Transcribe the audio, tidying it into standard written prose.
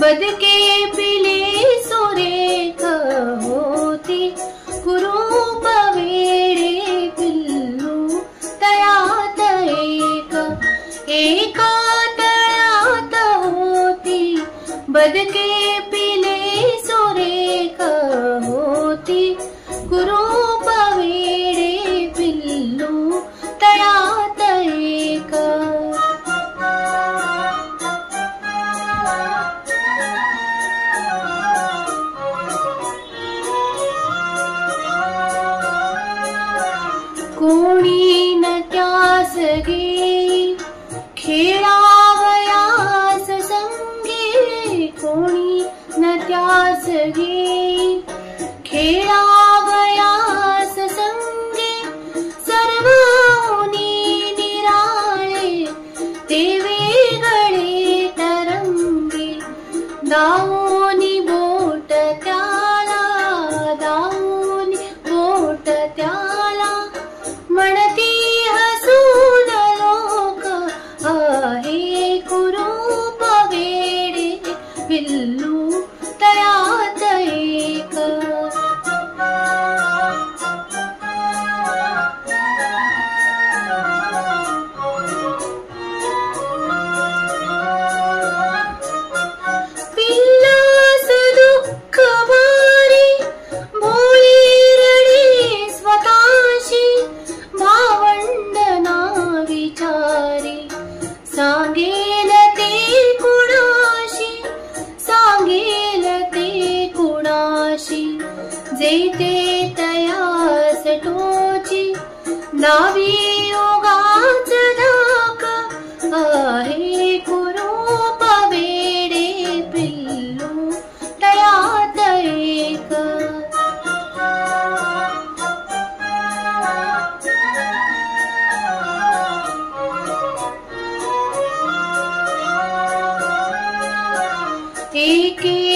बदके पिले सुरेख होती कुरूप वेडे पिल्लू तयात एका तळ्यात होती बदके पिले सुरेख होती कुरूप वेडे पिल्लू तळ्यात एक। कोणी न त्यास घेई खेळावयास संगे कोणी न त्यास घेई खेळावयास संगे सर्वांनी निराळे ते वेगळे तरंगे दावोनी बोट त्याला दावोनी बोट त्याला म्हणती हसून लोक आहे कुरूप वेडे पिल्लू तळ्यात एक। पिल्लास दुःख भारी भोळी रडे स्वतःशी भावंडना विचारी सांगेल ते कुणाशी सांगेल ते कुणाशी जेते तयास टोची नावी योगाच धाक आहे कुरूप वेडे पिल्लू तळ्यात एक। एके